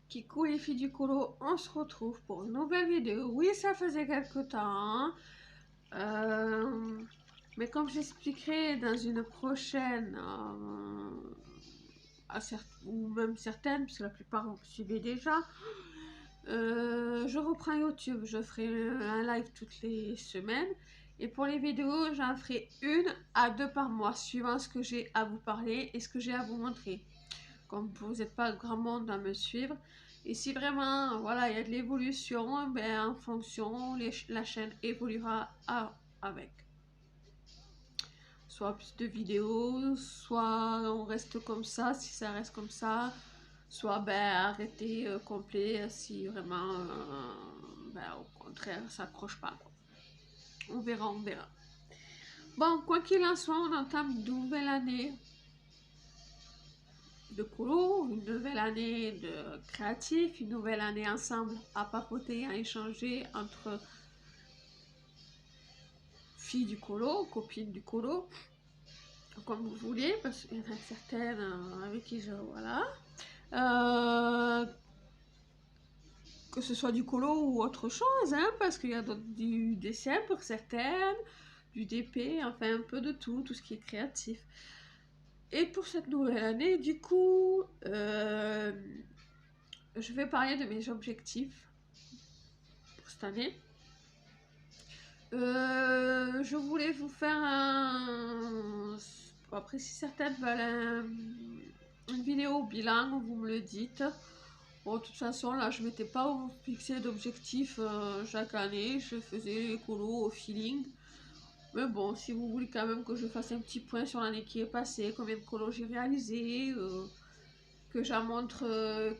Kikou les filles du colo, on se retrouve pour une nouvelle vidéo. Oui, ça faisait quelques temps, mais comme j'expliquerai dans une prochaine, ou même certaines, parce que la plupart vous me suivez déjà, je reprends YouTube, je ferai un live toutes les semaines. Et pour les vidéos, j'en ferai 1 à 2 par mois, suivant ce que j'ai à vous parler et ce que j'ai à vous montrer. Comme vous n'êtes pas grand monde à me suivre. Et si vraiment, voilà, il y a de l'évolution, ben, en fonction, la chaîne évoluera avec. Soit plus de vidéos, soit on reste comme ça, si ça reste comme ça. Soit ben, arrêter complet, si vraiment, ben, au contraire, ça accroche pas. On verra, on verra. Bon, quoi qu'il en soit, on entame une nouvelle année de colo, une nouvelle année de créatif, une nouvelle année ensemble à papoter, à échanger entre filles du colo, copines du colo, comme vous voulez, parce qu'il y en a certaines avec qui je... voilà. Que ce soit du colo ou autre chose, hein, parce qu'il y a du dessin pour certaines, du DP, enfin un peu de tout, tout ce qui est créatif. Et pour cette nouvelle année, du coup, je vais parler de mes objectifs pour cette année. Je voulais vous faire un... Après, si certaines veulent une vidéo bilan, vous me le dites. Bon, de toute façon, là, je m'étais pas fixé d'objectif chaque année. Je faisais les colos au feeling. Mais bon, si vous voulez quand même que je fasse un petit point sur l'année qui est passée, combien de colos j'ai réalisé, que j'en montre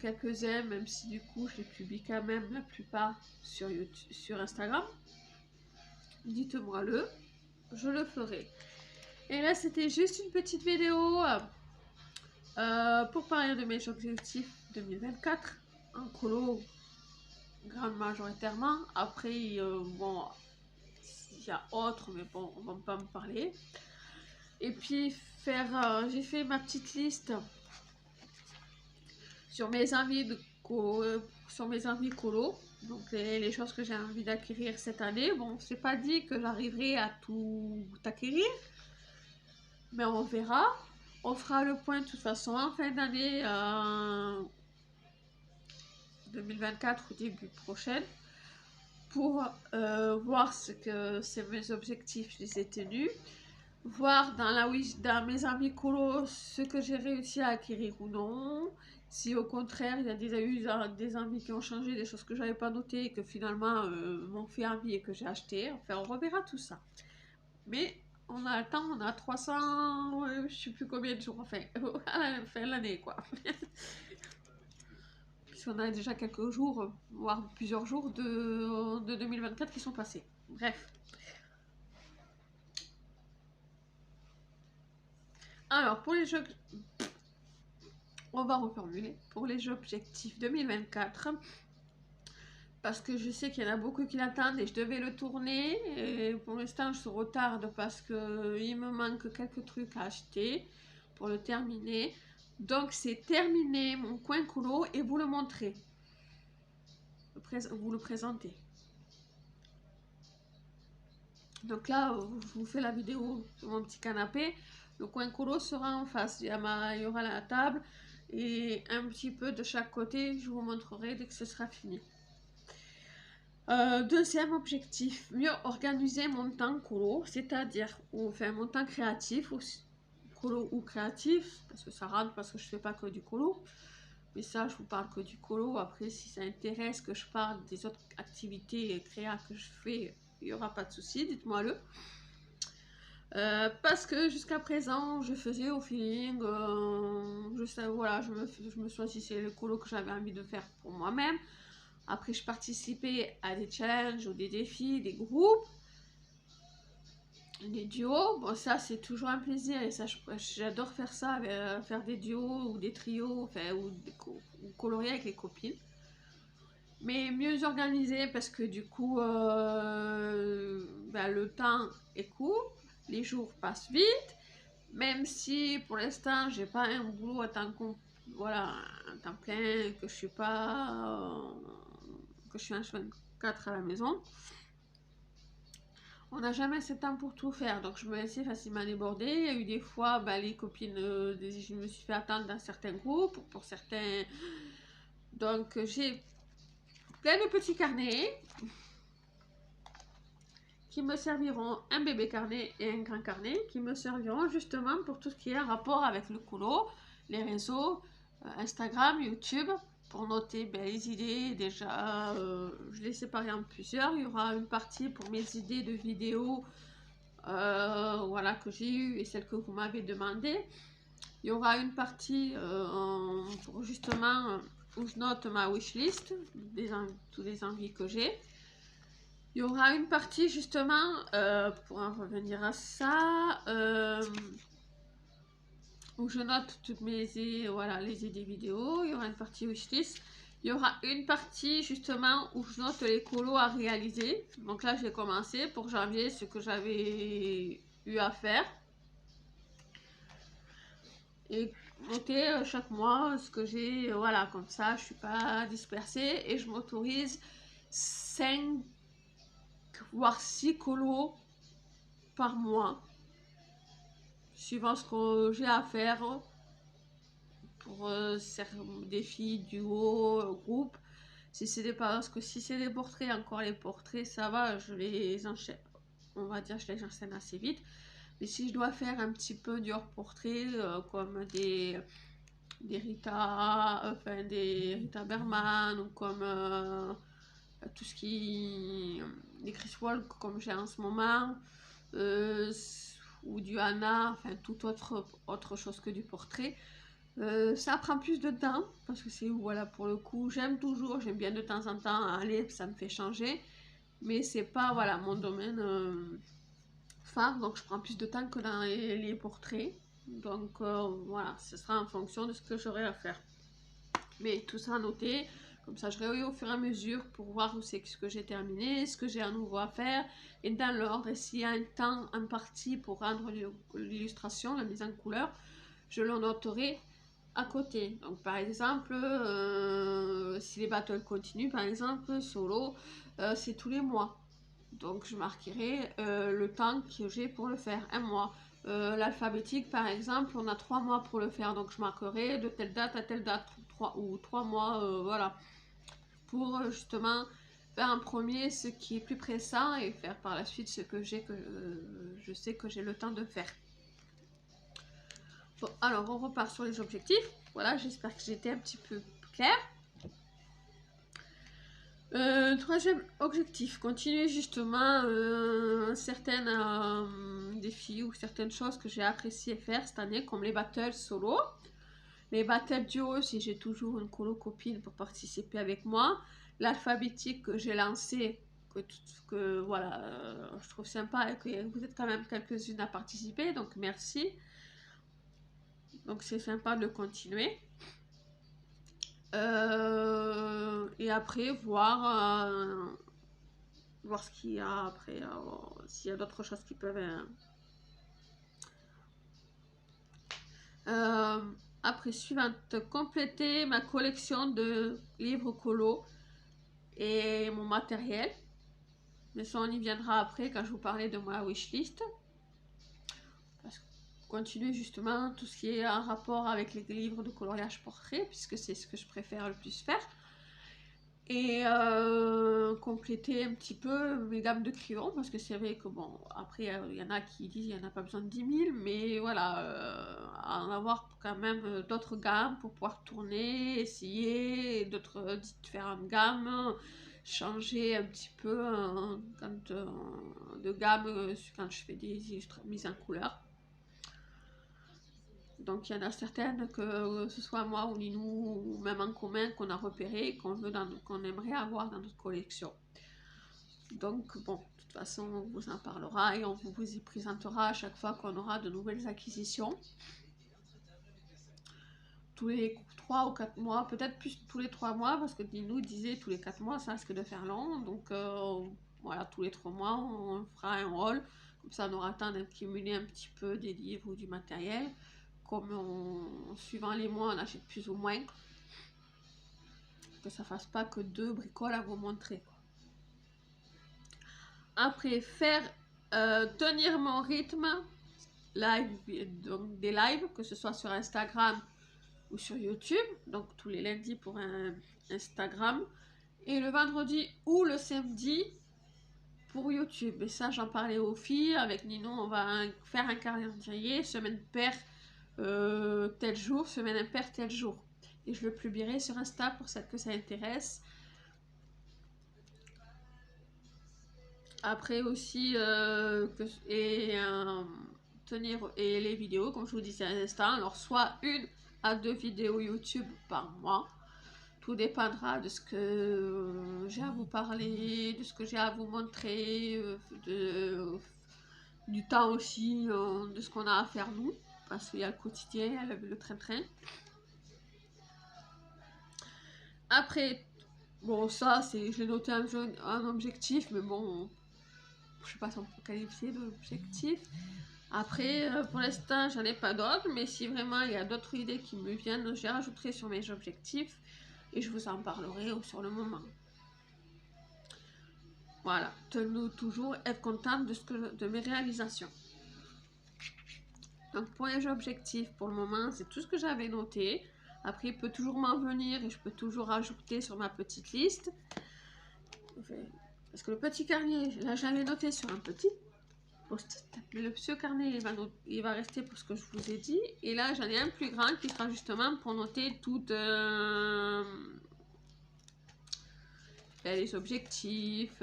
quelques-uns, même si du coup, je les publie quand même la plupart sur YouTube, sur Instagram. Dites-moi le, je le ferai. Et là, c'était juste une petite vidéo pour parler de mes objectifs 2024 en colo, grande majoritairement. Après, bon, il y a autre, mais bon, on va pas me parler. Et puis faire, j'ai fait ma petite liste sur mes envies de sur mes envies colo. Donc les choses que j'ai envie d'acquérir cette année. Bon, c'est pas dit que j'arriverai à tout acquérir, mais on verra. On fera le point de toute façon en fin d'année 2024 ou début prochaine pour voir ce que c'est mes objectifs, je les ai tenus. Voir dans mes amis colo ce que j'ai réussi à acquérir ou non. Si au contraire il y a des envies qui ont changé, des choses que j'avais pas notées et que finalement m'ont fait envie et que j'ai acheté. Enfin, on reverra tout ça. Mais on a le temps, on a 300, je sais plus combien de jours, enfin, à la fin de l'année, quoi. Puisqu'on a déjà quelques jours, voire plusieurs jours de 2024 qui sont passés. Bref. Alors, pour les jeux... On va reformuler. Pour les objectifs 2024, parce que je sais qu'il y en a beaucoup qui l'attendent et je devais le tourner. Et pour l'instant, je retarde parce qu'il me manque quelques trucs à acheter pour le terminer. Donc, c'est terminé mon coin colo et vous le montrez. Vous le présentez. Donc là, je vous fais la vidéo sur mon petit canapé. Le coin colo sera en face. Il y aura la table et un petit peu de chaque côté. Je vous montrerai dès que ce sera fini. Deuxième objectif, mieux organiser mon temps colo, c'est-à-dire, enfin mon temps créatif, ou colo ou créatif, parce que ça rentre parce que je fais pas que du colo. Mais ça, je vous parle que du colo. Après, si ça intéresse que je parle des autres activités créa que je fais, il n'y aura pas de souci, dites-moi le. Parce que jusqu'à présent, je faisais au feeling, voilà, je me choisissais le colo que j'avais envie de faire pour moi-même. Après, je participais à des challenges ou des défis, des groupes, des duos. Bon, ça, c'est toujours un plaisir et ça, j'adore faire ça, faire des duos ou des trios, enfin, ou colorier avec les copines. Mais mieux organisé parce que du coup, ben, le temps est court, les jours passent vite. Même si pour l'instant, j'ai pas un boulot à temps voilà, un temps plein, que je suis pas, que je suis un 24 à la maison. On n'a jamais assez de temps pour tout faire, donc je me laissais facilement déborder. Il y a eu des fois, bah, les copines, je me suis fait attendre dans certains groupes, pour certains. Donc j'ai plein de petits carnets qui me serviront, un bébé carnet et un grand carnet, qui me serviront justement pour tout ce qui est en rapport avec le colo, les réseaux, Instagram, YouTube, pour noter les idées. Déjà, je les séparer en plusieurs. Il y aura une partie pour mes idées de vidéos, voilà, que j'ai eues et celles que vous m'avez demandé. Il y aura une partie pour justement où je note ma wishlist, toutes les envies que j'ai. Il y aura une partie justement, pour en revenir à ça, où je note toutes mes voilà, les idées vidéo. Il y aura une partie wishlist. Il y aura une partie justement où je note les colos à réaliser. Donc là, j'ai commencé pour janvier ce que j'avais eu à faire. Et noter chaque mois ce que j'ai, voilà, comme ça, je suis pas dispersée et je m'autorise 5 voire 6 colos par mois, suivant ce que j'ai à faire pour des filles, duo, groupe. Si c'est des parce que si c'est des portraits, encore les portraits, ça va, je les enchaîne. On va dire, je les enchaîne assez vite. Mais si je dois faire un petit peu du hors portrait, comme des Rita, enfin des Rita Berman, ou comme tout ce qui. Des Chris Walk, comme j'ai en ce moment, ou du Hana, enfin toute autre chose que du portrait. Ça prend plus de temps parce que c'est voilà, pour le coup, j'aime bien de temps en temps aller, ça me fait changer, mais c'est pas voilà mon domaine phare, donc je prends plus de temps que dans les portraits. Donc voilà, ce sera en fonction de ce que j'aurai à faire. Mais tout ça à noter, comme ça je réveille au fur et à mesure pour voir où c'est ce que j'ai terminé, ce que j'ai à nouveau à faire, et dans l'ordre. Et s'il y a un temps imparti pour rendre l'illustration, la mise en couleur, je le noterai à côté. Donc par exemple, si les battles continuent, par exemple, solo, c'est tous les mois. Donc je marquerai le temps que j'ai pour le faire, un mois. L'alphabétique, par exemple, on a 3 mois pour le faire, donc je marquerai de telle date à telle date, 3 mois, voilà, pour justement faire un premier ce qui est plus pressant et faire par la suite ce que je sais que j'ai le temps de faire. Bon, alors on repart sur les objectifs. Voilà, j'espère que j'étais un petit peu claire. Troisième objectif, continuer justement certains défis ou certaines choses que j'ai apprécié faire cette année, comme les battles solo, les battles duo si j'ai toujours une colo copine pour participer avec moi, l'alphabétique que j'ai lancé, que voilà, je trouve sympa et que vous êtes quand même quelques-unes à participer, donc merci. Donc c'est sympa de continuer. Et après voir ce qu'il y a après, s'il y a d'autres choses qui peuvent après suivante, compléter ma collection de livres colo et mon matériel, mais ça on y viendra après quand je vous parlais de ma wishlist. Continuer justement tout ce qui est en rapport avec les livres de coloriage portrait, puisque c'est ce que je préfère le plus faire. Et compléter un petit peu mes gammes de crayons, parce que c'est vrai que bon, après il y en a qui disent qu'il n'y en a pas besoin de 10 000, mais voilà, en avoir quand même d'autres gammes pour pouvoir tourner, essayer d'autres différentes gammes, changer un petit peu de gamme quand je fais des mises en couleur. Donc il y en a certaines que ce soit moi ou Ninou ou même en commun qu'on a repéré, qu'on aimerait avoir dans notre collection. Donc bon, de toute façon on vous en parlera et on vous y présentera à chaque fois qu'on aura de nouvelles acquisitions. Tous les 3 ou 4 mois, peut-être plus tous les 3 mois, parce que Ninou disait tous les 4 mois ça risque de faire long. Donc voilà, tous les 3 mois on fera un haul, comme ça on aura le temps d'accumuler un petit peu des livres ou du matériel comme suivant les mois, on achète plus ou moins. Que ça fasse pas que 2 bricoles à vous montrer, quoi. Après, tenir mon rythme live, donc des lives, que ce soit sur Instagram ou sur YouTube, donc tous les lundis pour un Instagram, et le vendredi ou le samedi pour YouTube. Et ça, j'en parlais aux filles, avec Ninon, on va faire un calendrier, semaine paire tel jour, semaine impaire tel jour. Et je le publierai sur Insta pour celles que ça intéresse. Après aussi, tenir et les vidéos, comme je vous disais à l'instant, alors soit 1 à 2 vidéos YouTube par mois. Tout dépendra de ce que j'ai à vous parler, de ce que j'ai à vous montrer, du temps aussi, de ce qu'on a à faire nous, parce qu'il y a le quotidien, il y a le train-train. Après, bon, ça, je l'ai noté un objectif, mais bon, je sais pas si on peut qualifier d'objectif. Après, pour l'instant, j'en ai pas d'autres, mais si vraiment il y a d'autres idées qui me viennent, je les rajouterai sur mes objectifs et je vous en parlerai sur le moment. Voilà, tenez toujours être contente de mes réalisations. Donc pour les objectifs, pour le moment, c'est tout ce que j'avais noté. Après, il peut toujours m'en venir et je peux toujours rajouter sur ma petite liste. Parce que le petit carnet, là j'avais noté sur un petit post-it. Le petit carnet, il va rester pour ce que je vous ai dit. Et là, j'en ai un plus grand qui sera justement pour noter toutes les objectifs,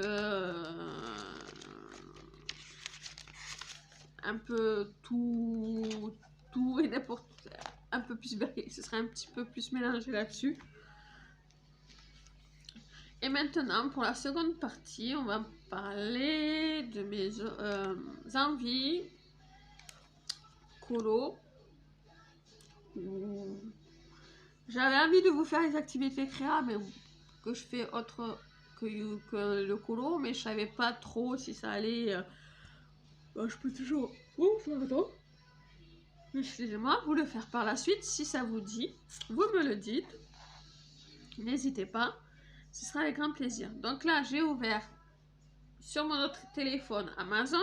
un peu tout et n'importe, un peu plus varié. Ce sera un petit peu plus mélangé là-dessus. Et maintenant, pour la seconde partie, on va parler de mes envies colo. J'avais envie de vous faire des activités créa, mais que je fais autre que le colo, mais je savais pas trop si ça allait. Je peux toujours. Excusez-moi, vous le faire par la suite si ça vous dit. Vous me le dites. N'hésitez pas. Ce sera avec grand plaisir. Donc là, j'ai ouvert sur mon autre téléphone Amazon.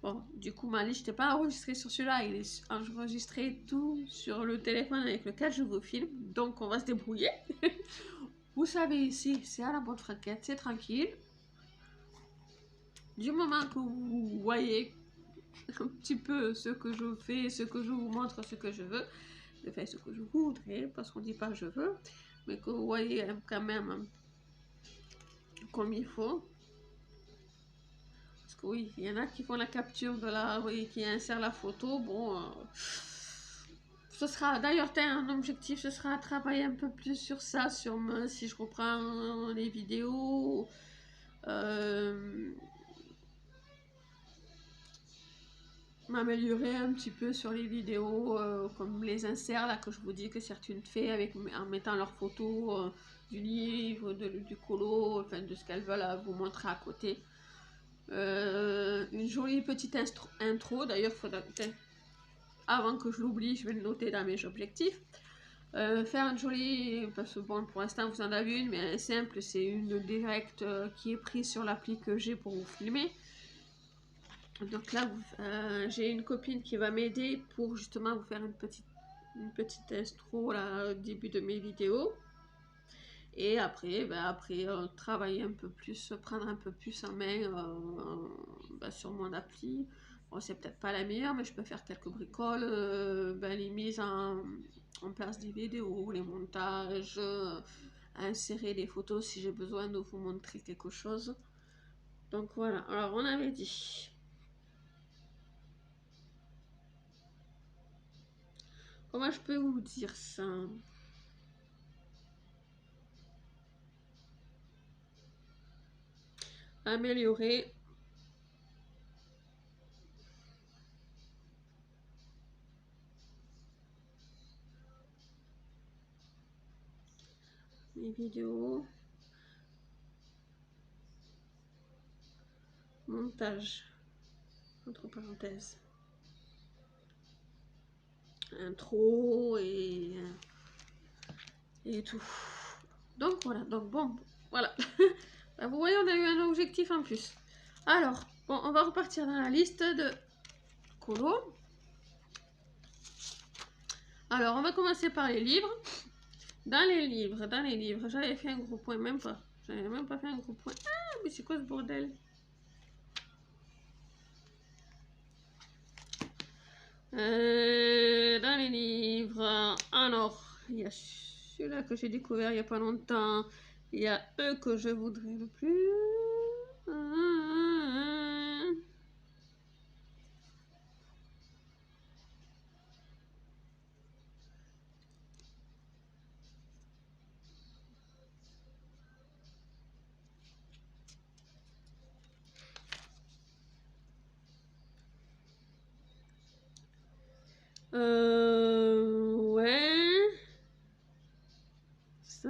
Bon, du coup, ma liste n'est pas enregistrée sur celui-là. Il est enregistré tout sur le téléphone avec lequel je vous filme. Donc, on va se débrouiller. Vous savez, ici, c'est à la bonne franquette. C'est tranquille. Du moment que vous voyez un petit peu ce que je fais, ce que je vous montre, ce que je veux, je fais ce que je voudrais, parce qu'on ne dit pas je veux, mais que vous voyez quand même comme il faut. Parce que oui, il y en a qui font la capture de qui insèrent la photo. Bon, ce sera d'ailleurs un objectif, ce sera travailler un peu plus sur ça, si je reprends les vidéos. M'améliorer un petit peu sur les vidéos, comme les inserts là que je vous dis que certaines font en mettant leurs photos du livre, du colo, enfin de ce qu'elles veulent vous montrer à côté. Une jolie petite intro, d'ailleurs avant que je l'oublie, je vais le noter dans mes objectifs. Faire une jolie, parce que bon pour l'instant vous en avez une, mais simple, c'est une directe qui est prise sur l'appli que j'ai pour vous filmer. Donc là, j'ai une copine qui va m'aider pour justement vous faire une petite intro là, au début de mes vidéos. Et après, travailler un peu plus, prendre un peu plus en main sur mon appli. Bon, c'est peut-être pas la meilleure, mais je peux faire quelques bricoles, les mises en place des vidéos, les montages, insérer des photos si j'ai besoin de vous montrer quelque chose. Donc voilà, alors on avait dit... Comment je peux vous dire ça? Améliorer mes vidéos, montage, entre parenthèses. intro et tout. Donc voilà, donc bon, voilà. Bah, vous voyez, on a eu un objectif en plus. Alors, bon, on va repartir dans la liste de colo. Alors, on va commencer par les livres. Dans les livres, j'avais fait un gros point, même pas. J'avais même pas fait un gros point. Ah, mais c'est quoi ce bordel? Dans les livres, alors, il y a celui-là que j'ai découvert il n'y a pas longtemps. Il y a eux que je voudrais le plus. Ouais. Ça.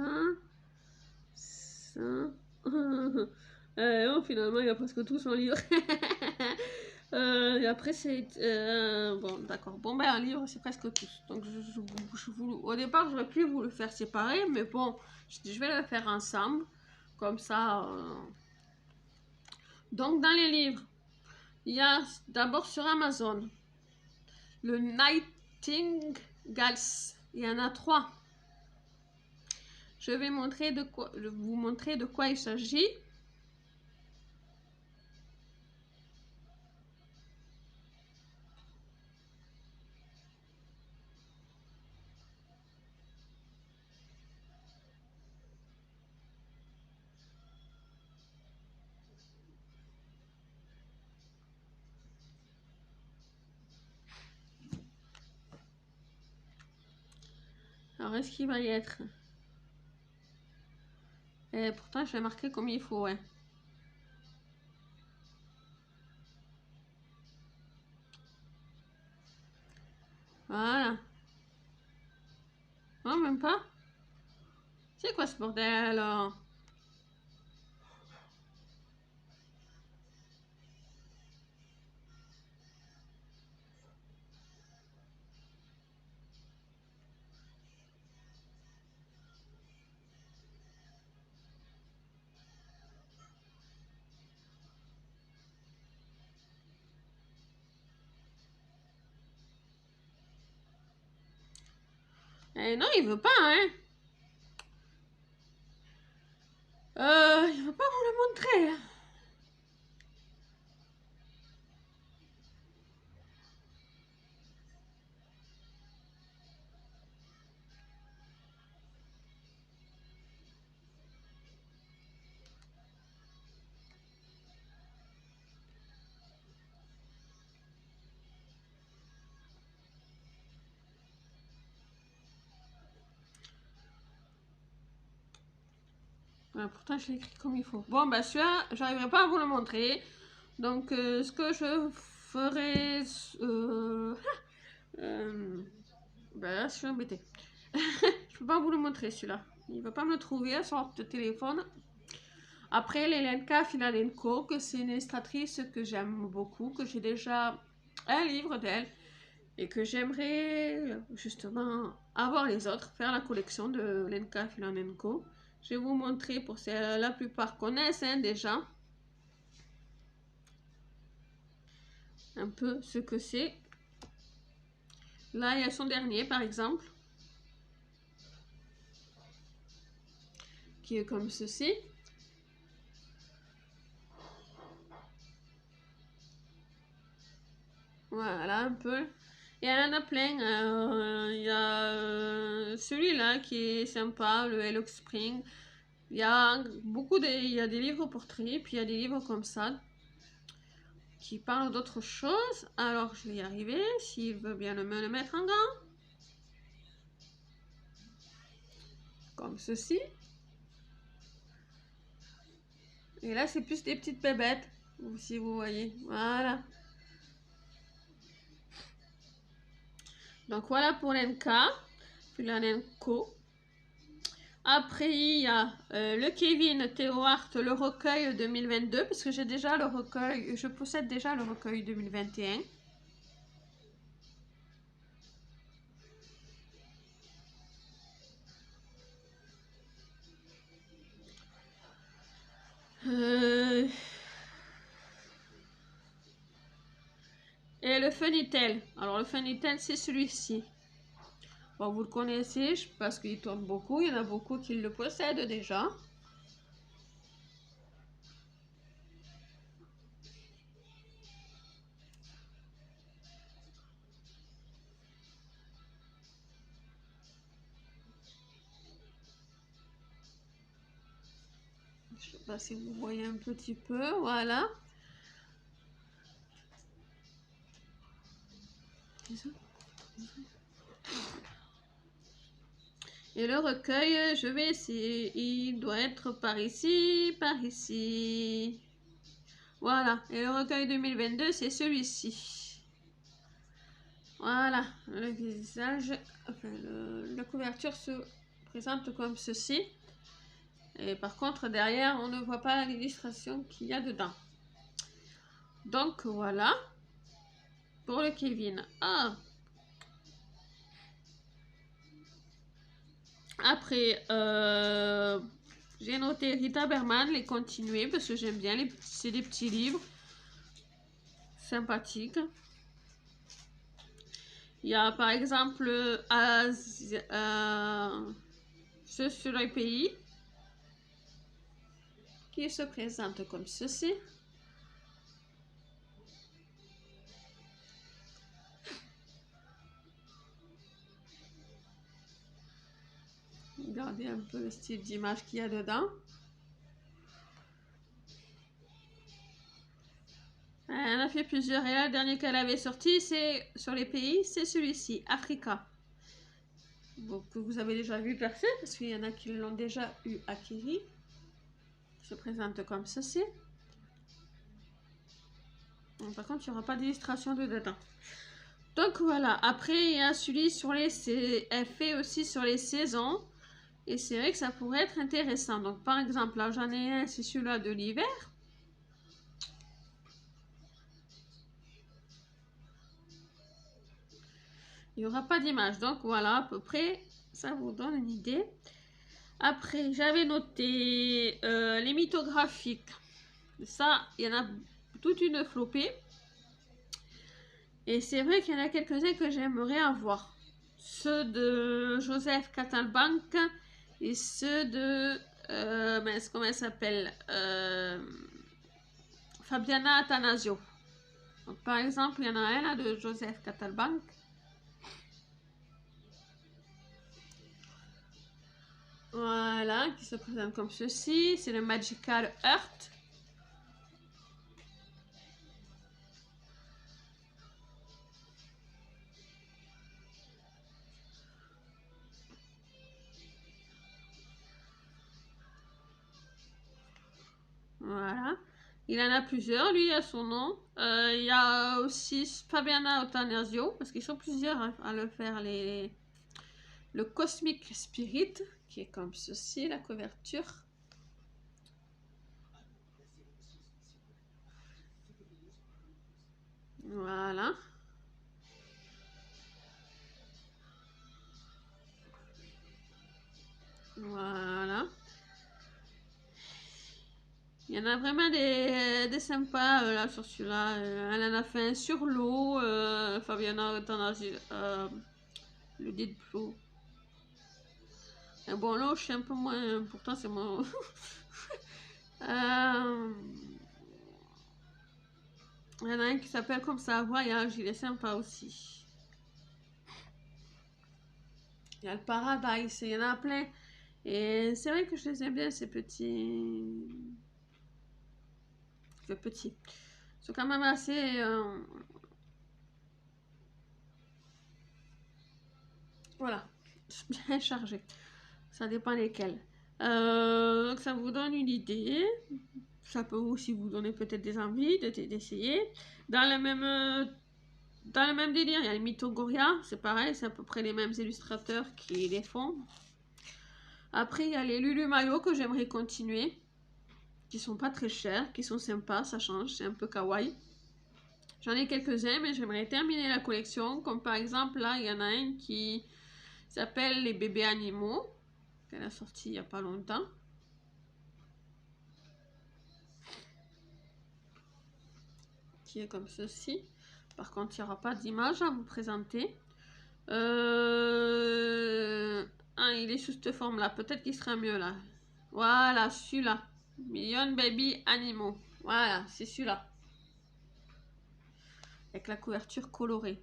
Oh, finalement, il y a presque tout son livre. Et après, c'est... bon, d'accord. Bon, ben, un livre, c'est presque tous. Donc, au départ, j'aurais pu vous le faire séparer, mais bon, je vais le faire ensemble. Comme ça... Donc, dans les livres, il y a d'abord sur Amazon, le Nightingales. Il y en a 3. Je vais vous montrer de quoi il s'agit. Alors, est-ce qu'il va y être? Et pourtant, je vais marquer comme il faut, ouais. Voilà. Non, même pas. C'est quoi ce bordel, là? Eh non, il veut pas, hein. Il veut pas vous le montrer, hein. Voilà, pourtant, je l'ai écrit comme il faut. Bon, bah, celui-là, j'arriverai pas à vous le montrer. Donc, ce que je ferai... bah, là, je suis embêtée. Je peux pas vous le montrer, celui-là. Il va pas me le trouver sur votre téléphone. Après, l'Elenka Filadenko, que c'est une illustratrice que j'aime beaucoup, que j'ai déjà un livre d'elle et que j'aimerais justement avoir les autres, faire la collection de Lenka Filadenko. Je vais vous montrer pour celles la plupart connaissent déjà un peu ce que c'est. Là, il y a son dernier par exemple, qui est comme ceci. Voilà un peu. Et il y en a plein. Il y a celui-là qui est sympa, le Hello Spring. Il y a il y a des livres portraits, puis il y a des livres comme ça qui parlent d'autre chose. Alors je vais y arriver, s'il veut bien me le mettre en grand. Comme ceci. Et là c'est plus des petites bébêtes, si vous voyez. Voilà. Donc voilà pour l'Enka, puis l'Enko. Après, il y a le Kevin Theo Hart, le recueil 2022, parce que j'ai déjà le recueil, je possède déjà le recueil 2021. le Funitel. Alors le Funitel, c'est celui-ci. Bon, vous le connaissez parce qu'il tourne beaucoup. Il y en a beaucoup qui le possèdent déjà. Je sais pas si vous voyez un petit peu. Voilà. Et le recueil, je vais essayer. Il doit être par ici, par ici. Voilà. Et le recueil 2022, c'est celui-ci. Voilà. Le visage, enfin, la couverture se présente comme ceci. Et par contre, derrière, on ne voit pas l'illustration qu'il y a dedans. Donc, voilà. Pour le Kevin. Ah! Après, j'ai noté Rita Berman, les continuer, parce que j'aime bien, c'est des petits livres sympathiques. Il y a par exemple ceux sur les pays qui se présentent comme ceci. Regardez un peu le style d'image qu'il y a dedans. Elle a fait plusieurs et là, le dernier qu'elle avait sorti, c'est sur les pays, c'est celui-ci, Africa. Donc, que vous avez déjà vu percer, parce qu'il y en a qui l'ont déjà eu acquis. Il se présente comme ceci. Par contre, il n'y aura pas d'illustration de dedans. Donc voilà, après il y a celui sur les... Elle fait aussi sur les saisons. Et c'est vrai que ça pourrait être intéressant. Donc par exemple, là j'en ai un, c'est celui-là de l'hiver. Il n'y aura pas d'image. Donc voilà, à peu près, ça vous donne une idée. Après, j'avais noté les mythographiques. Ça, il y en a toute une flopée. Et c'est vrai qu'il y en a quelques-uns que j'aimerais avoir. Ceux de Joseph Catalbank et ceux de... comment elle s'appelle Fabiana Attanasio. Donc, par exemple, il y en a un là de Joseph Catalbank. Voilà, qui se présente comme ceci. C'est le Magical Earth. Voilà. Il en a plusieurs, lui a son nom. Il y a aussi Fabiana Attanasio, parce qu'ils sont plusieurs à le faire, le Cosmic Spirit, qui est comme ceci, la couverture. Voilà. Voilà. Il y en a vraiment des sympas là sur celui-là. Elle en a fait un sur l'eau. Fabiana Attanasio. Le Deadpool. Et bon, l'eau, je suis un peu moins. Pourtant, c'est mon. Il y en a un qui s'appelle comme ça, Voyage. Il est sympa aussi. Il y a le Paradise. Il y en a plein. Et c'est vrai que je les aime bien, ces petits. Petits. Ils sont quand même assez. Voilà. Bien chargés. Ça dépend lesquels. Donc ça vous donne une idée. Ça peut aussi vous donner peut-être des envies d'essayer. Dans le même délire, il y a les Mythogoria. C'est pareil, c'est à peu près les mêmes illustrateurs qui les font. Après, il y a les Lulu Mayo que j'aimerais continuer. Qui sont pas très chers, qui sont sympas, ça change, c'est un peu kawaii. J'en ai quelques-uns, mais j'aimerais terminer la collection. Comme par exemple, là, il y en a un qui s'appelle Les bébés animaux. Elle a sorti il n'y a pas longtemps. Qui est comme ceci. Par contre, il n'y aura pas d'image à vous présenter. Ah, il est sous cette forme-là. Peut-être qu'il sera mieux là. Voilà, celui-là. Million Baby Animaux. Voilà, c'est celui-là. Avec la couverture colorée.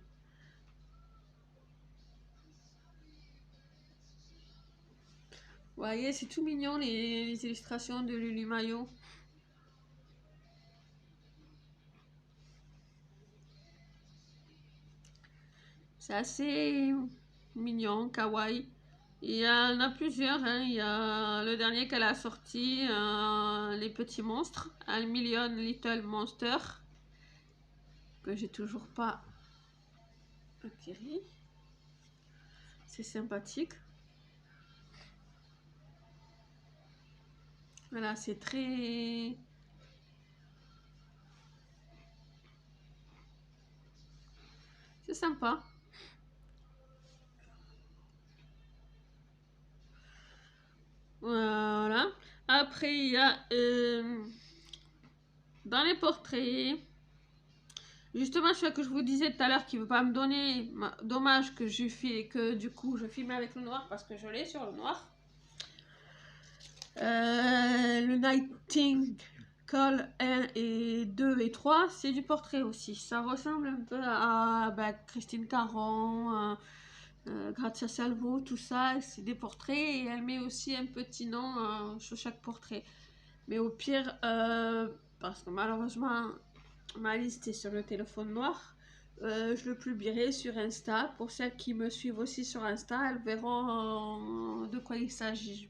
Vous voyez, c'est tout mignon les illustrations de Lulu Maillot. C'est assez mignon, kawaii. Il y en a plusieurs, hein. Il y a le dernier qu'elle a sorti, Les Petits Monstres, 1 million Little Monsters, que j'ai toujours pas acquéri. C'est sympathique. Voilà, c'est très... C'est sympa. Voilà. Après, il y a dans les portraits, justement celui que je vous disais tout à l'heure qui ne veut pas me donner, dommage que je fais, que du coup je filme avec le noir parce que je l'ai sur le noir. Le Nightingale 1 et 2 et 3, c'est du portrait aussi. Ça ressemble un peu à Christine Caron, Grazia Salvo, tout ça, c'est des portraits et elle met aussi un petit nom sur chaque portrait. Mais au pire, parce que malheureusement ma liste est sur le téléphone noir, je le publierai sur Insta. Pour celles qui me suivent aussi sur Insta, elles verront de quoi il s'agit.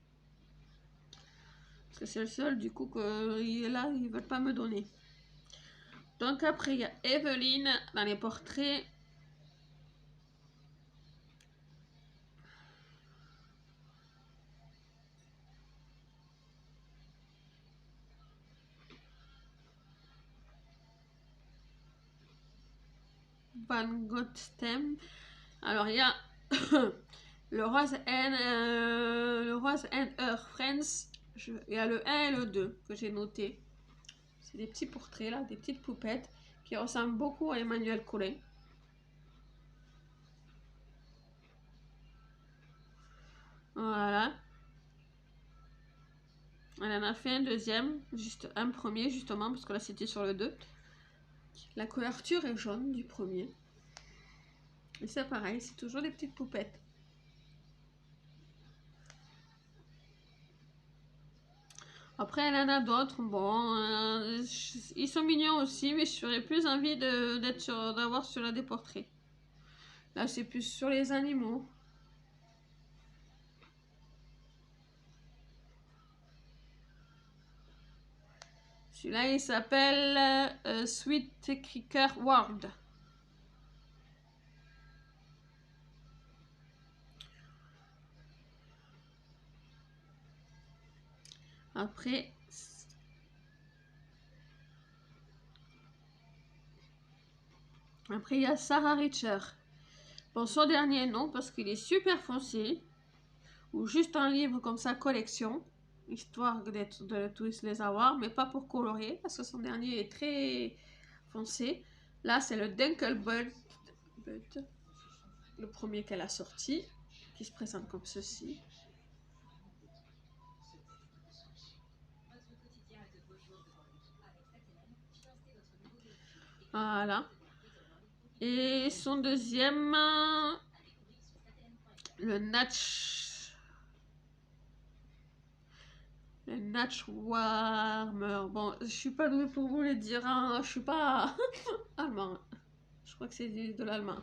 Parce que c'est le seul du coup que là ils veulent pas me donner. Donc après il y a Evelyne dans les portraits. Van Gogh Stem. Alors il y a le Rose and Her Friends. Il y a le 1 et le 2 que j'ai noté. C'est des petits portraits là, des petites poupettes qui ressemblent beaucoup à Emmanuel Collet. Voilà. Elle en a fait un deuxième, juste un premier justement, parce que là c'était sur le 2. La couverture est jaune du premier. Et c'est pareil, c'est toujours des petites poupettes. Après, elle en a d'autres. Bon, ils sont mignons aussi, mais j'aurais plus envie d'avoir sur la des portraits. Là, c'est plus sur les animaux. Celui-là, il s'appelle Sweet Cracker World. Après, il y a Sarah Richer. Bon, son dernier nom, parce qu'il est super foncé. Ou juste un livre comme ça, collection. Histoire de tous les avoir, mais pas pour colorier, parce que son dernier est très foncé. Là, c'est le Dunkelbud, le premier qu'elle a sorti, qui se présente comme ceci. Voilà. Et son deuxième, le Natch Warmer. Bon, je suis pas douée pour vous le dire, hein. Je suis pas allemand. Je crois que c'est de l'allemand,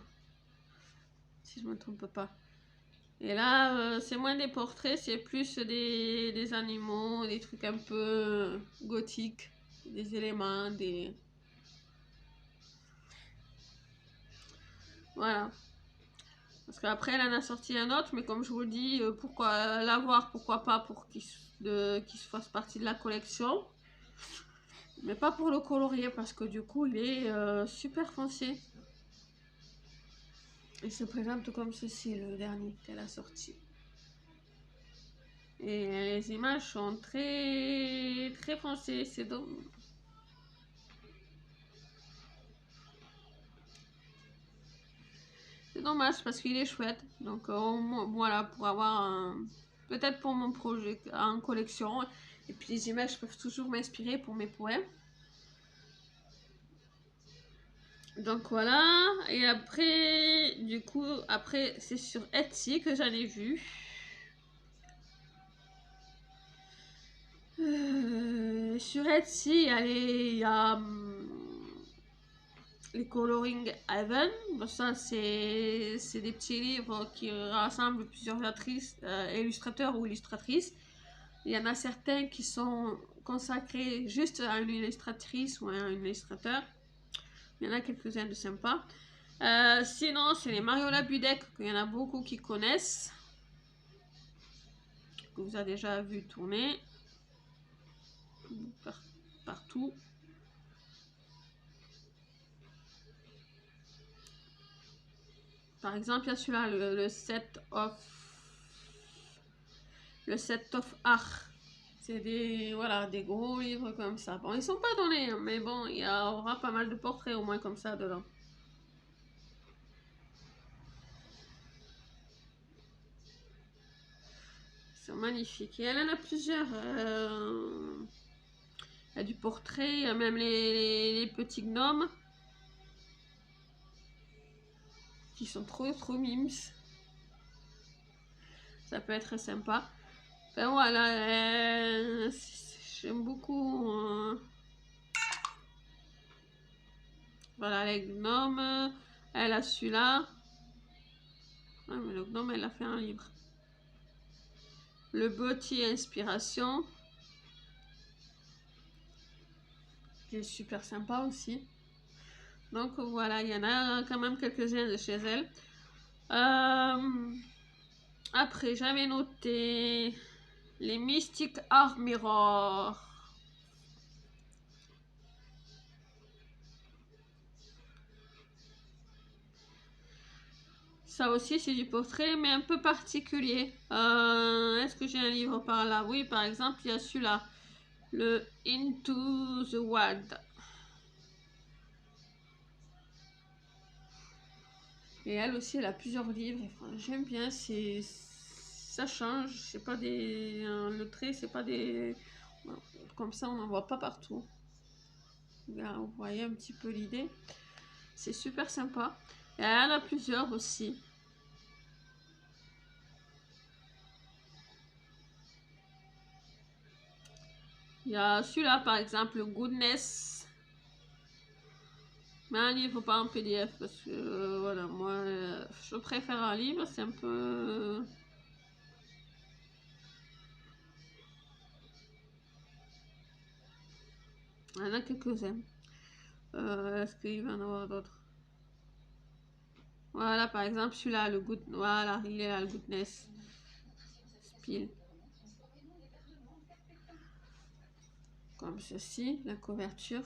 si je me trompe pas. Et là, c'est moins des portraits, c'est plus des animaux, des trucs un peu gothiques, des éléments, des... Voilà. Parce qu'après, elle en a sorti un autre, mais comme je vous le dis, pourquoi l'avoir, pourquoi pas, pour qu'il se fasse partie de la collection. Mais pas pour le colorier, parce que du coup, il est super foncé. Il se présente comme ceci, le dernier qu'elle a sorti. Et les images sont très très foncées, c'est donc... C'est dommage parce qu'il est chouette. Donc voilà, pour avoir peut-être pour mon projet en collection. Et puis les images peuvent toujours m'inspirer pour mes poèmes. Donc voilà. Et après, du coup, après c'est sur Etsy que j'en ai vu. Sur Etsy, il y a les Coloring Heaven. Bon, ça, c'est des petits livres qui rassemblent plusieurs illustrateurs ou illustratrices. Il y en a certains qui sont consacrés juste à une illustratrice ou à un illustrateur. Il y en a quelques-uns de sympas. Sinon, c'est les Mariola Budek, qu'il y en a beaucoup qui connaissent, que vous avez déjà vu tourner partout. Par exemple, il y a celui-là, le set of art. C'est des, voilà, des gros livres comme ça. Bon, ils sont pas donnés, hein, mais bon, il y aura pas mal de portraits au moins comme ça dedans. C'est magnifique. Et elle en a plusieurs. Il y a du portrait, il y a même les petits gnomes. Qui sont trop mimes. Ça peut être sympa. Enfin voilà, j'aime beaucoup. Voilà les gnomes. Elle a celui-là. Ah, mais le gnome, elle a fait un livre. Le Boti Inspiration. Qui est super sympa aussi. Donc voilà, il y en a quand même quelques-uns de chez elle. Après, j'avais noté les Mystic Art Mirror. Ça aussi, c'est du portrait, mais un peu particulier. Est-ce que j'ai un livre par là? Oui, par exemple, il y a celui-là. Le Into the Wild. Et elle aussi, elle a plusieurs livres. J'aime bien, ça change. C'est pas des... le trait, c'est pas des... Comme ça, on n'en voit pas partout. Là, vous voyez un petit peu l'idée. C'est super sympa. Et elle en a plusieurs aussi. Il y a celui-là, par exemple, Goodness. Mais un livre, pas en PDF, parce que, voilà, moi, je préfère un livre, c'est un peu... Il y en a quelques-uns. Est-ce qu'il va y en avoir d'autres? Voilà, par exemple, celui-là, le Good... Voilà, il est là, le Goodness. Spill. Comme ceci, la couverture.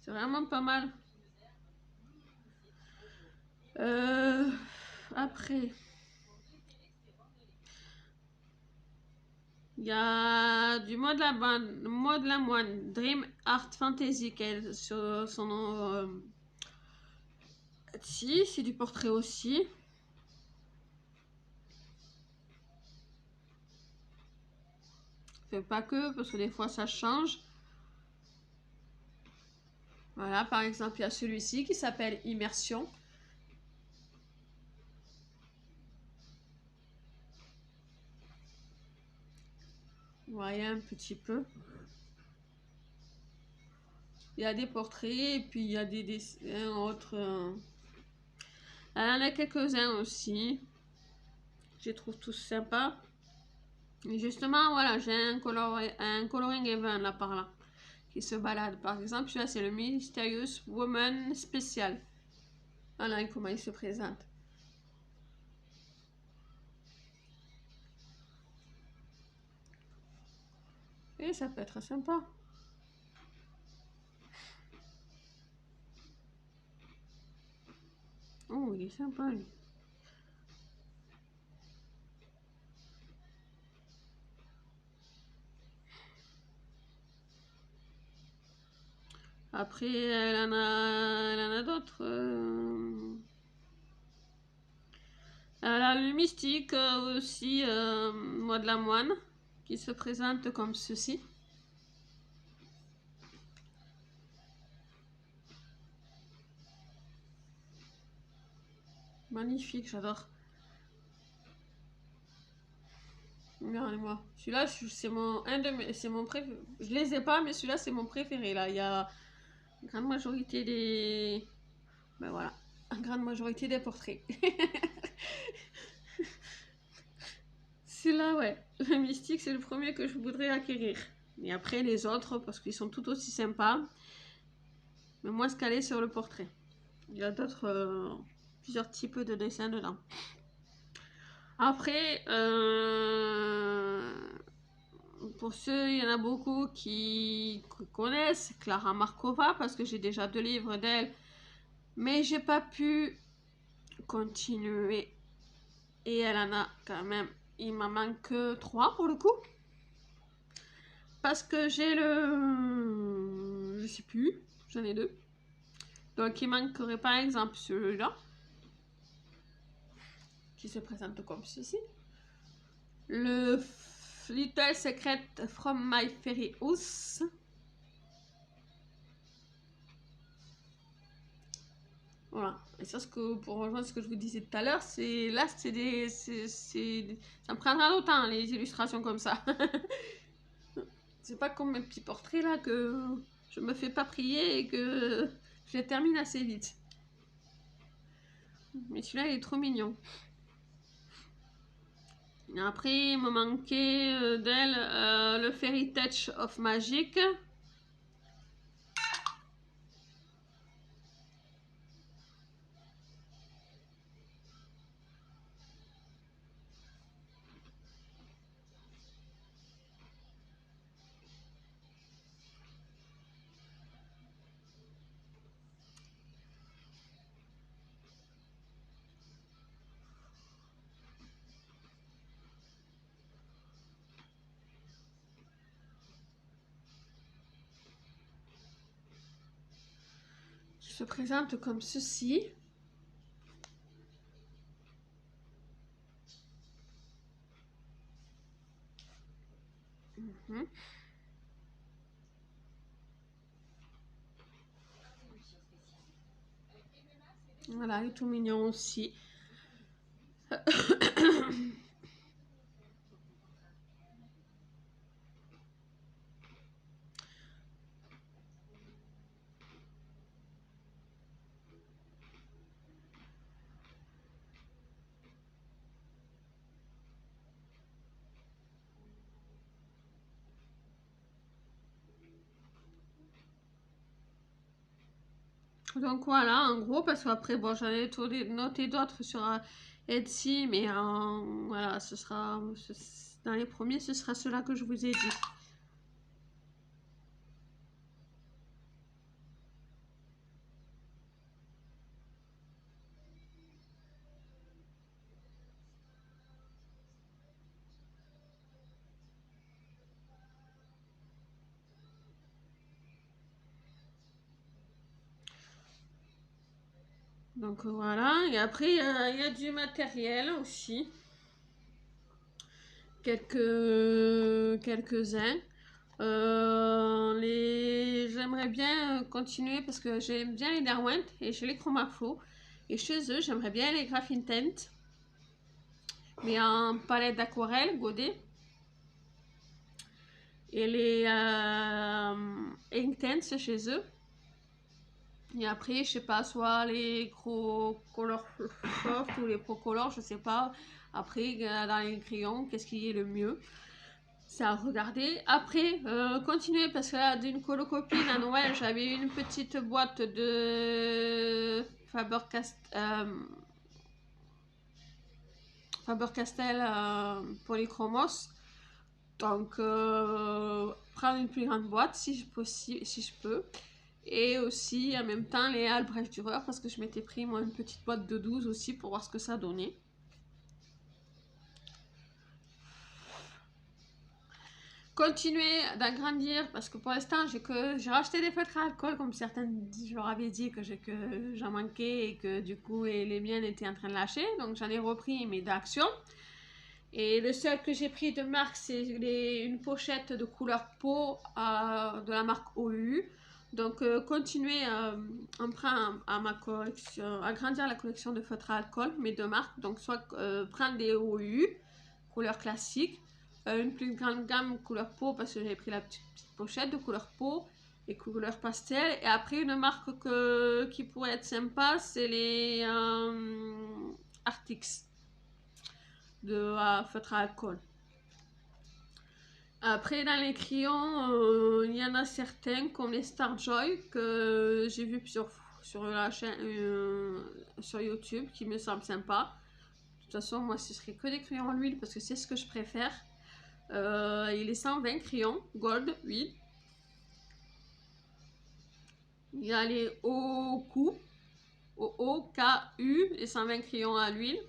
C'est vraiment pas mal. Après, il y a du mot de la moine, Dream Art Fantasy, qu'elle sur son nom. Si, c'est du portrait aussi. Fait pas que, parce que des fois ça change. Voilà, par exemple, il y a celui-ci qui s'appelle Immersion. Vous voyez un petit peu. Il y a des portraits et puis il y a des dessins autres. Elle en a quelques-uns aussi. Je les trouve tous sympas. Et justement, voilà, j'ai un coloring event là par là qui se balade. Par exemple, celui-là, c'est le Mysterious Woman Spécial. Voilà comment il se présente. Et ça peut être sympa. Oh, il est sympa lui. Après, elle en a d'autres. Elle a le mystique aussi, moi de la moine, qui se présente comme ceci. Magnifique, j'adore. Regardez-moi. Celui-là, c'est mon préféré. Je les ai pas, mais celui-là, c'est mon préféré. Là, il y a une grande majorité des... Ben voilà, une grande majorité des portraits. Celui-là, ouais. Le mystique, c'est le premier que je voudrais acquérir. Et après, les autres, parce qu'ils sont tout aussi sympas. Mais moins calés sur le portrait. Il y a d'autres... plusieurs types de dessins dedans. Après, pour ceux, il y en a beaucoup qui connaissent Klara Markova parce que j'ai déjà 2 livres d'elle, mais j'ai pas pu continuer. Et elle en a quand même, il m'en manque 3 pour le coup. Parce que j'ai je sais plus, j'en ai 2. Donc il manquerait par exemple celui-là, qui se présente comme ceci. Le Little Secret from My Fairy House. Voilà. Et ça, pour rejoindre ce que je vous disais tout à l'heure, c'est là, ça me prendra longtemps les illustrations comme ça. C'est pas comme mes petits portraits là que je me fais pas prier et que je les termine assez vite. Mais celui-là, il est trop mignon. Après, il me manquait d'elle le Fairy Touch of Magic. Qui se présente comme ceci. Voilà, il est tout mignon aussi. Donc voilà, en gros, parce qu'après, bon, j'en ai noté d'autres sur Etsy, mais voilà, ce sera, dans les premiers, ce sera ceux-là que je vous ai dit. Donc voilà, et après, il y a du matériel aussi. Quelques-uns. J'aimerais bien continuer parce que j'aime bien les Derwent et chez les Chromaflow. Et chez eux, j'aimerais bien les Graphene Tint. Mais en palette d'aquarelle, Godet. Et les Inktense chez eux. Et après, je sais pas, soit les Color Soft ou les Pro Color, je sais pas. Après, dans les crayons, qu'est-ce qui est le mieux? C'est à regarder. Après, continuer parce que là, d'une colocopine à Noël, j'avais une petite boîte de Faber-Castell Polychromos. Donc, prendre une plus grande boîte si je peux. Et aussi, en même temps, les Albrecht Dürer parce que je m'étais pris, moi, une petite boîte de 12 aussi pour voir ce que ça donnait. continuer d'agrandir parce que pour l'instant j'ai racheté des feutres à alcool comme certaines je leur avais dit que j'en manquais et que du coup les miennes étaient en train de lâcher, donc j'en ai repris mes d'actions. Et le seul que j'ai pris de marque, c'est une pochette de couleur peau de la marque OU. Donc continuer emprunt à ma collection, agrandir la collection de feutres à alcool, mes deux marques. Donc soit prendre des OU, couleur classique, une plus grande gamme couleur peau parce que j'avais pris la petite pochette de couleur peau et couleur pastel. Et après une marque qui pourrait être sympa, c'est les Artix de feutre à alcool. Après dans les crayons, il y en a certains comme les Starjoy que j'ai vu sur la chaîne sur YouTube qui me semblent sympas. De toute façon moi ce serait que des crayons à l'huile parce que c'est ce que je préfère. Il est 120 crayons gold huile. Il y a les OOKU, OOKU, les 120 crayons à l'huile.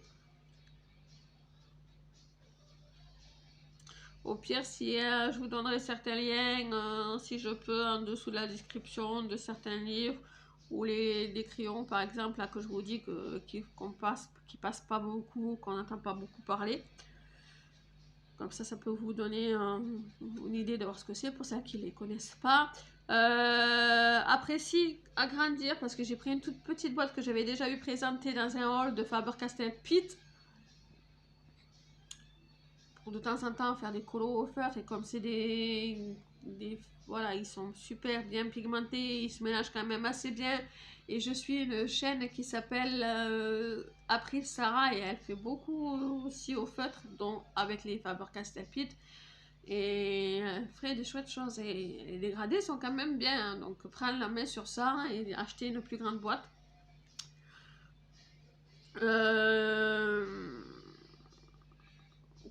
Au pire, si je vous donnerai certains liens, si je peux, en dessous de la description de certains livres ou des crayons, par exemple, là que je vous dis qui passent pas beaucoup, qu'on n'entend pas beaucoup parler. Comme ça peut vous donner une idée de voir ce que c'est pour ceux qui ne les connaissent pas. Après, si agrandir, parce que j'ai pris une toute petite boîte que j'avais déjà eu présentée dans un haul de Faber-Castell Pitt. Pour de temps en temps faire des colos au feutre, et comme c'est voilà, ils sont super bien pigmentés, ils se mélangent quand même assez bien. Et je suis une chaîne qui s'appelle April Sarah et elle fait beaucoup aussi au feutre, dont avec les Faber-Castell Pitt. Et elle ferait des chouettes choses et les dégradés sont quand même bien, hein. Donc prendre la main sur ça et acheter une plus grande boîte.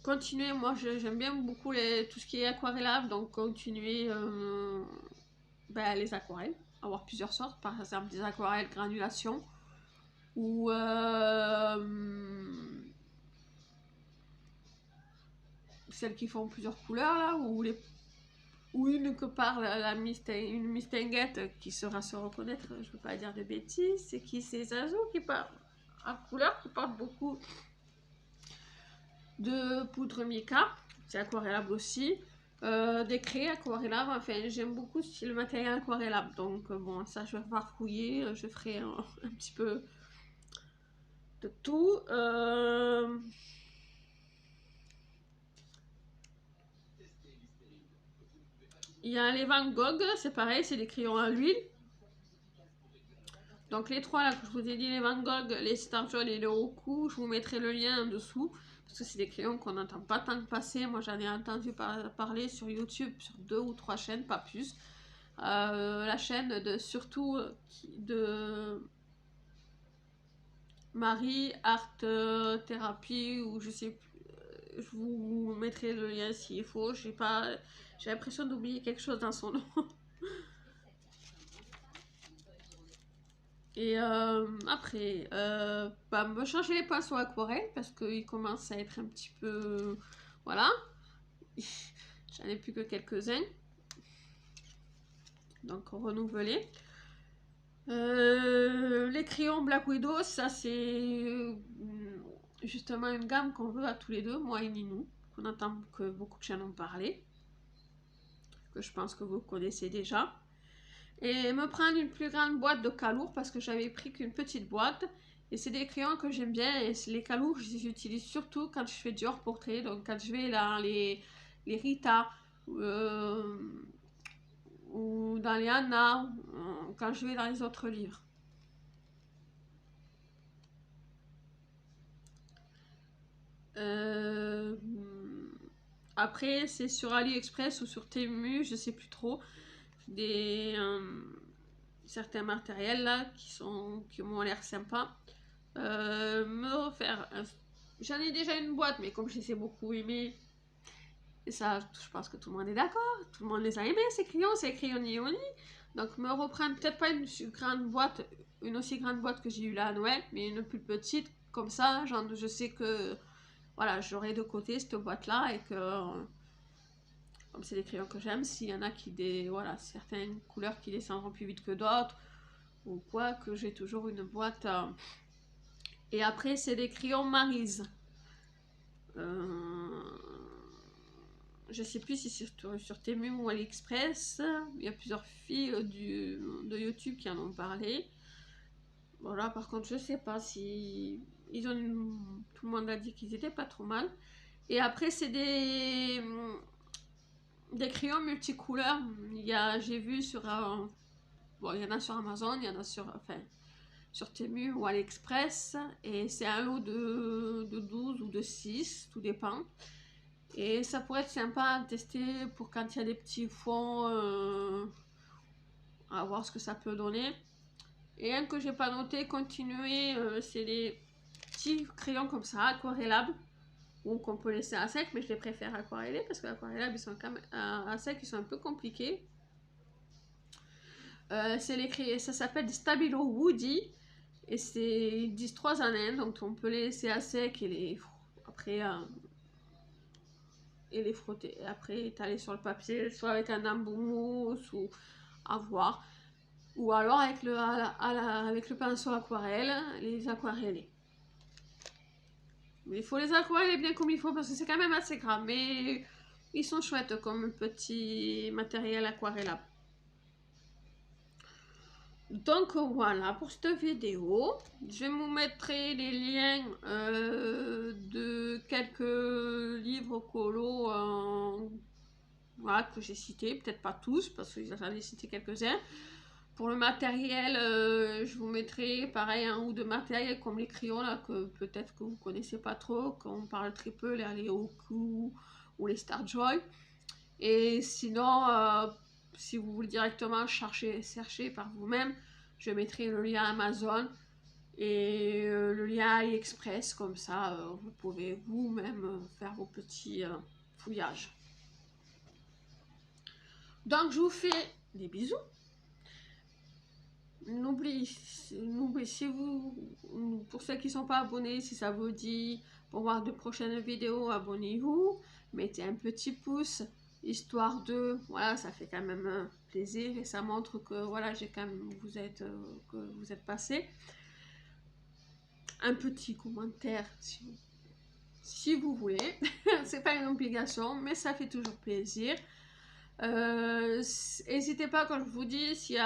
Continuer, moi j'aime bien beaucoup tout ce qui est aquarellable, donc continuer les aquarelles, avoir plusieurs sortes, par exemple des aquarelles granulation ou celles qui font plusieurs couleurs là, ou une que par une mistinguette qui sera se reconnaître, je peux pas dire de bêtises, c'est Zazo qui part en couleur, qui porte beaucoup de poudre mica, c'est aquarellable aussi, des craies aquarellables, enfin j'aime beaucoup le matériel aquarellable, donc bon ça je vais voir fouiller, je ferai un petit peu de tout. Il y a les Van Gogh, c'est pareil, c'est des crayons à l'huile. Donc les trois là que je vous ai dit, les Van Gogh, les Starjoy et les OOKU, je vous mettrai le lien en dessous. Parce que c'est des crayons qu'on n'entend pas tant passer. Moi j'en ai entendu parler sur YouTube, sur 2 ou 3 chaînes, pas plus. La chaîne surtout de Marie Art Thérapie, ou je sais plus, je vous mettrai le lien s'il faut. J'ai l'impression d'oublier quelque chose dans son nom. Et après, me changer les pinceaux aquarelle parce qu'ils commencent à être un petit peu... Voilà. J'en ai plus que quelques-uns. Donc renouveler. Les crayons Black Widow, ça c'est justement une gamme qu'on veut à tous les deux, moi et Ninou. On entend que beaucoup de chaînes ont parlé. Que je pense que vous connaissez déjà. Et me prendre une plus grande boîte de calours parce que j'avais pris qu'une petite boîte. Et c'est des crayons que j'aime bien. Et les calours, je les utilise surtout quand je fais du hors-portrait. Donc quand je vais dans les Rita ou dans les Anna, quand je vais dans les autres livres. Après, c'est sur AliExpress ou sur Temu, je sais plus trop. Certains matériels là qui m'ont l'air sympa. Me refaire j'en ai déjà une boîte, mais comme je les ai beaucoup aimés, et ça je pense que tout le monde est d'accord, tout le monde les a aimés ces crayons, c'est crayons Nioni. Donc me reprendre peut-être pas une aussi grande boîte que j'ai eu là à Noël, mais une plus petite, comme ça genre je sais que voilà, j'aurai de côté cette boîte là et que comme c'est des crayons que j'aime, s'il y en a voilà, certaines couleurs qui descendront plus vite que d'autres, ou quoi, que j'ai toujours une boîte. Et après, c'est des crayons Maryse. Je sais plus si c'est sur Temu ou AliExpress. Il y a plusieurs filles de YouTube qui en ont parlé. Voilà, par contre, je sais pas si tout le monde a dit qu'ils étaient pas trop mal. Et après, c'est des crayons multicouleurs. J'ai vu sur bon, il y en a sur Amazon, il y en a sur Temu ou AliExpress. Et c'est un lot de 12 ou de 6, tout dépend. Et ça pourrait être sympa à tester pour quand il y a des petits fonds, à voir ce que ça peut donner. Et un que j'ai pas noté, continuer, c'est les petits crayons comme ça, aquarellables, ou qu'on peut laisser à sec, mais je les préfère aquarellés parce que aquarellables, ils sont quand même à sec, ils sont un peu compliqués. Ça s'appelle des Stabilo Woody, et ils disent 3 en 1, donc on peut les laisser à sec et les frotter. Et après étaler sur le papier, soit avec un embout mousse ou à voir. Ou alors avec le pinceau aquarelle, les aquareller. Mais il faut les aquareller bien comme il faut parce que c'est quand même assez grave. Mais ils sont chouettes comme petit matériel aquarellable. Donc voilà pour cette vidéo. Je vous mettrai les liens de quelques livres colo voilà, que j'ai cités. Peut-être pas tous parce que j'en ai cité quelques-uns. Pour le matériel, je vous mettrai pareil un ou deux matériels comme les crayons là, que peut-être que vous connaissez pas trop, qu'on parle très peu, les Oku ou les Starjoy. Et sinon, si vous voulez directement chercher par vous-même, je mettrai le lien Amazon et le lien AliExpress, comme ça vous pouvez vous-même faire vos petits fouillages. Donc je vous fais des bisous. N'oubliez, si vous, pour ceux qui ne sont pas abonnés, si ça vous dit, pour voir de prochaines vidéos, abonnez-vous, mettez un petit pouce, histoire de, voilà, ça fait quand même plaisir et ça montre que, voilà, que vous êtes passé. Un petit commentaire, si vous voulez, c'est pas une obligation, mais ça fait toujours plaisir. N'hésitez pas quand je vous dis si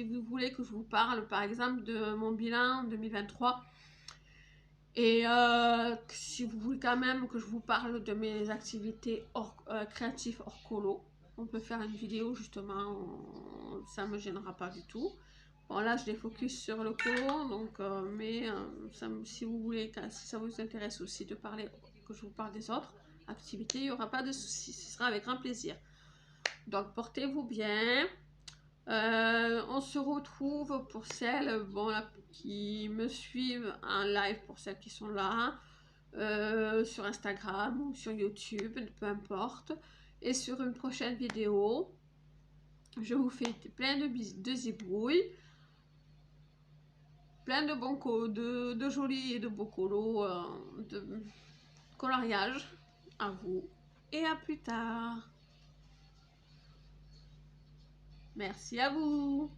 vous voulez que je vous parle par exemple de mon bilan 2023 et si vous voulez quand même que je vous parle de mes activités créatives hors colo, on peut faire une vidéo justement, ça me gênera pas du tout. Bon là je les focus sur le colo, donc si vous voulez, si ça vous intéresse aussi de parler, que je vous parle des autres activités, il n'y aura pas de souci, ce sera avec grand plaisir. Donc portez-vous bien. On se retrouve pour celles qui me suivent en live, pour celles qui sont là, sur Instagram ou sur YouTube, peu importe. Et sur une prochaine vidéo, je vous fais plein de zibouilles, plein de jolis et de beaux colos, de coloriage. À vous et à plus tard. Merci à vous.